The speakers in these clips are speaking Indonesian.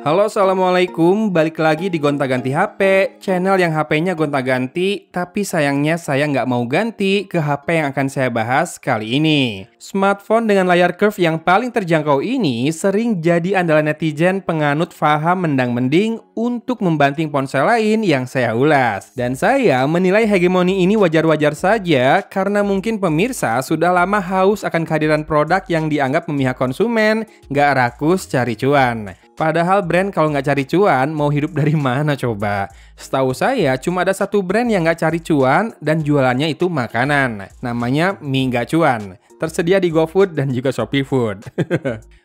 Halo, assalamualaikum. Balik lagi di Gonta-Ganti HP, channel yang HP-nya gonta-ganti, tapi sayangnya saya nggak mau ganti ke HP yang akan saya bahas kali ini. Smartphone dengan layar curve yang paling terjangkau ini sering jadi andalan netizen penganut paham mendang-mending untuk membanting ponsel lain yang saya ulas. Dan saya menilai hegemoni ini wajar-wajar saja karena mungkin pemirsa sudah lama haus akan kehadiran produk yang dianggap memihak konsumen, nggak rakus cari cuan. Padahal brand kalau nggak cari cuan, mau hidup dari mana coba? Setahu saya, cuma ada satu brand yang nggak cari cuan dan jualannya itu makanan. Namanya mie nggak cuan. Tersedia di GoFood dan juga Shopee Food.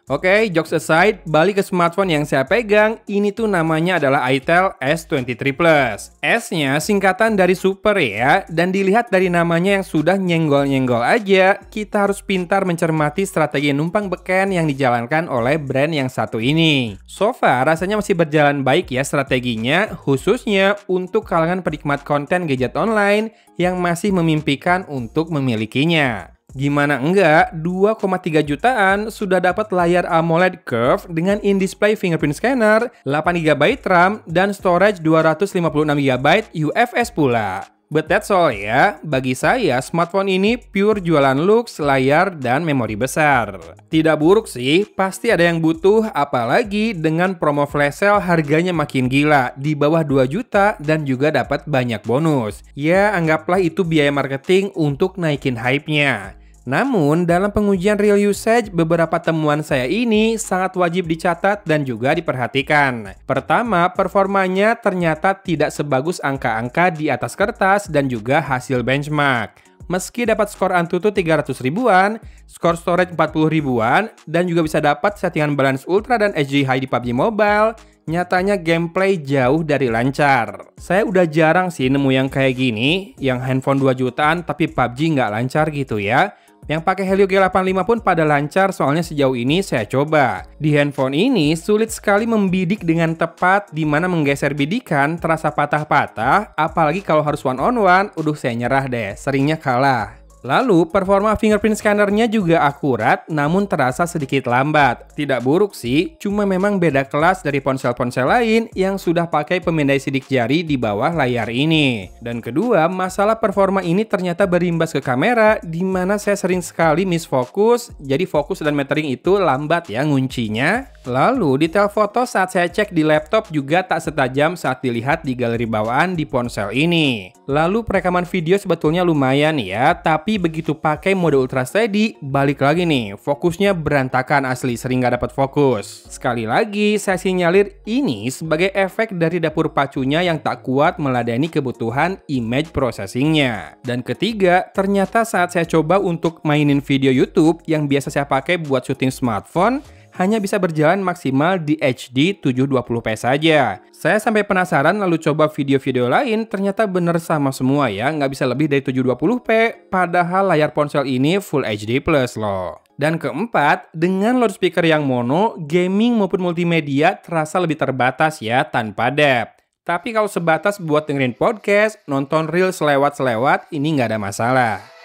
Oke, jokes aside, balik ke smartphone yang saya pegang. Ini tuh namanya adalah Itel S23 Plus. S-nya singkatan dari super ya, dan dilihat dari namanya yang sudah nyenggol-nyenggol aja, kita harus pintar mencermati strategi numpang beken yang dijalankan oleh brand yang satu ini. So far, rasanya masih berjalan baik ya strateginya, khususnya untuk kalangan penikmat konten gadget online yang masih memimpikan untuk memilikinya. Gimana enggak, 2,3 jutaan sudah dapat layar AMOLED curve dengan in-display fingerprint scanner, 8GB RAM, dan storage 256GB UFS pula. But that's all ya, bagi saya smartphone ini pure jualan looks, layar, dan memori besar. Tidak buruk sih, pasti ada yang butuh, apalagi dengan promo flash sale harganya makin gila, di bawah 2 juta dan juga dapat banyak bonus. Ya, anggaplah itu biaya marketing untuk naikin hype-nya. Namun, dalam pengujian real usage, beberapa temuan saya ini sangat wajib dicatat dan juga diperhatikan. Pertama, performanya ternyata tidak sebagus angka-angka di atas kertas dan juga hasil benchmark. Meski dapat skor Antutu 300 ribuan, skor storage 40 ribuan, dan juga bisa dapat settingan balance ultra dan HD high di PUBG Mobile, nyatanya gameplay jauh dari lancar. Saya udah jarang sih nemu yang kayak gini, yang handphone 2 jutaan tapi PUBG nggak lancar gitu ya. Yang pakai Helio G85 pun pada lancar soalnya sejauh ini saya coba. Di handphone ini sulit sekali membidik dengan tepat di mana menggeser bidikan terasa patah-patah, apalagi kalau harus one on one, saya nyerah deh, seringnya kalah. Lalu, performa fingerprint scannernya juga akurat, namun terasa sedikit lambat. Tidak buruk sih, cuma memang beda kelas dari ponsel-ponsel lain yang sudah pakai pemindai sidik jari di bawah layar ini. Dan kedua, masalah performa ini ternyata berimbas ke kamera, di mana saya sering sekali misfokus, jadi fokus dan metering itu lambat ya nguncinya. Lalu, detail foto saat saya cek di laptop juga tak setajam saat dilihat di galeri bawaan di ponsel ini. Lalu, perekaman video sebetulnya lumayan ya, tapi begitu pakai mode ultra steady, balik lagi nih, fokusnya berantakan asli, sering gak dapat fokus. Sekali lagi, saya sinyalir ini sebagai efek dari dapur pacunya yang tak kuat meladeni kebutuhan image processingnya. Dan ketiga, ternyata saat saya coba untuk mainin video YouTube yang biasa saya pakai buat syuting smartphone, hanya bisa berjalan maksimal di HD 720p saja. Saya sampai penasaran lalu coba video-video lain, ternyata bener sama semua ya, nggak bisa lebih dari 720p, padahal layar ponsel ini Full HD Plus loh. Dan keempat, dengan loudspeaker yang mono, gaming maupun multimedia terasa lebih terbatas ya, tanpa depth. Tapi kalau sebatas buat dengerin podcast, nonton reel selewat-selewat, ini nggak ada masalah.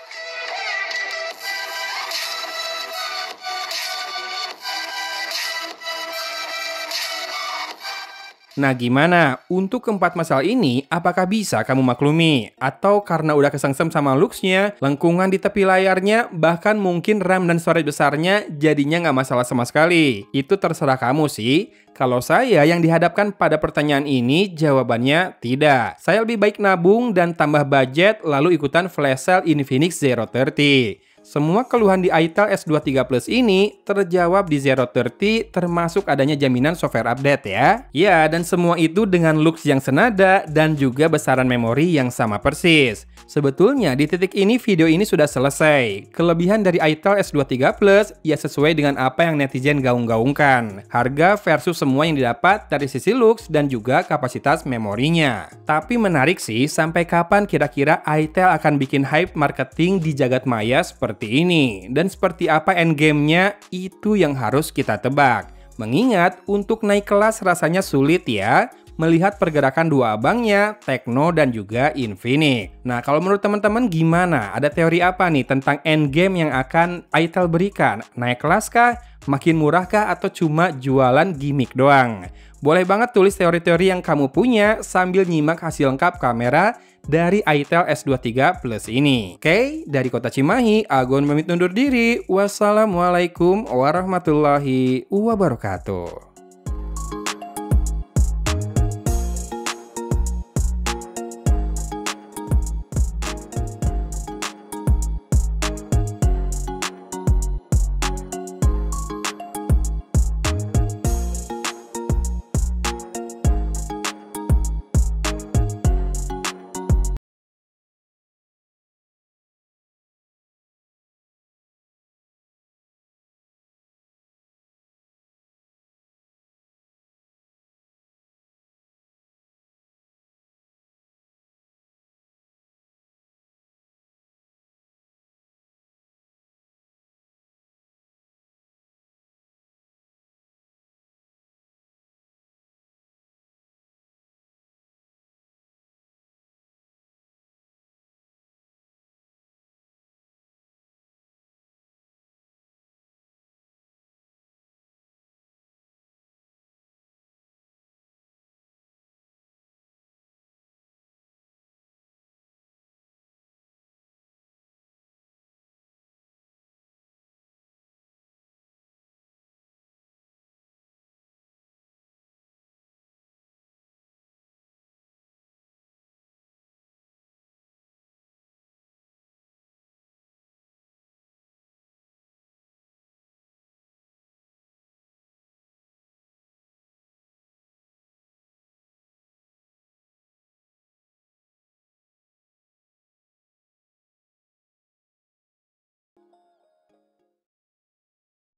Nah gimana? Untuk keempat masalah ini, apakah bisa kamu maklumi? Atau karena udah kesengsem sama looks-nya, lengkungan di tepi layarnya, bahkan mungkin RAM dan storage besarnya jadinya nggak masalah sama sekali? Itu terserah kamu sih. Kalau saya yang dihadapkan pada pertanyaan ini, jawabannya tidak. Saya lebih baik nabung dan tambah budget lalu ikutan flash sale Infinix Zero 30. Semua keluhan di Itel S23 Plus ini terjawab di Zero 30 termasuk adanya jaminan software update ya. Ya, dan semua itu dengan looks yang senada dan juga besaran memori yang sama persis. Sebetulnya di titik ini video ini sudah selesai. Kelebihan dari Itel S23 Plus ya sesuai dengan apa yang netizen gaung-gaungkan. Harga versus semua yang didapat dari sisi looks dan juga kapasitas memorinya. Tapi menarik sih, sampai kapan kira-kira Itel akan bikin hype marketing di jagat maya seperti ini? Dan seperti apa endgame-nya, itu yang harus kita tebak. Mengingat untuk naik kelas rasanya sulit ya, melihat pergerakan dua abangnya, Tecno dan juga Infinix. Nah, kalau menurut teman-teman gimana? Ada teori apa nih tentang endgame yang akan Itel berikan? Naik kelas kah? Makin murah kah? Atau cuma jualan gimmick doang? Boleh banget tulis teori-teori yang kamu punya sambil nyimak hasil lengkap kamera dari itel S23 Plus ini. Oke, dari Kota Cimahi, Agon pamit undur diri. Wassalamualaikum warahmatullahi wabarakatuh.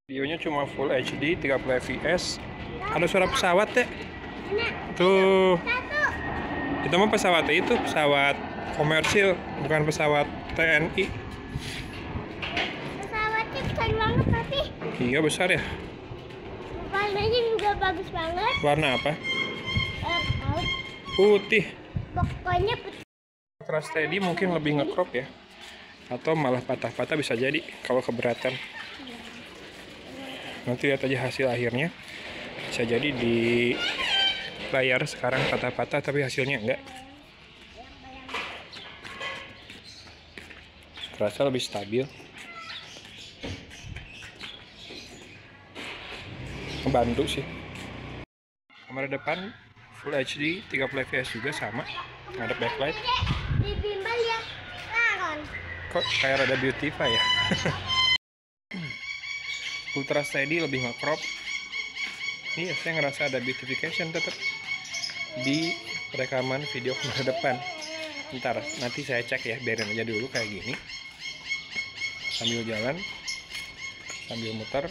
Videonya cuma Full HD 30 fps. Ada suara pesawat ya? Tuh. Itu mah pesawat itu, pesawat komersil, bukan pesawat TNI. Pesawatnya besar banget tapi. Iya besar ya. Warnanya juga bagus banget. Warna apa? Tahu. Putih. Pokoknya putih. Ultra Steady mungkin lebih nge-crop ya. Atau malah patah-patah bisa jadi kalau keberatan. Nanti lihat aja hasil akhirnya. Bisa jadi di layar sekarang patah-patah tapi hasilnya enggak. Terasa lebih stabil. Membantu sih. Kamera depan Full HD 30 fps juga sama. Ada backlight. Di bimbel ya. Laron. Kok kayak rada beautify ya? Ultra Steady lebih nge-crop. Iya, saya ngerasa ada beautification tetap di rekaman video kamera depan. Ntar, nanti saya cek ya, biarin aja dulu kayak gini. Sambil jalan, sambil muter.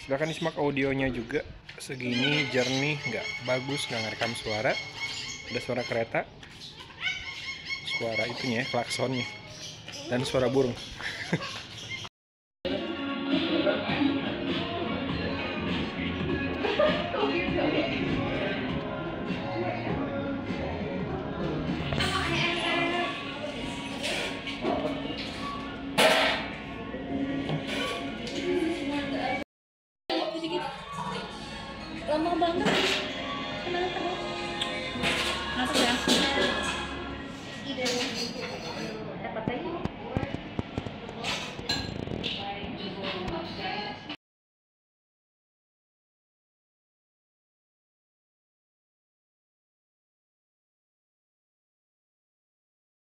Silahkan disimak audionya juga. Segini jernih, nggak bagus, nggak ngerekam suara. Ada suara kereta, suara itunya ya, klaksonnya, dan suara burung.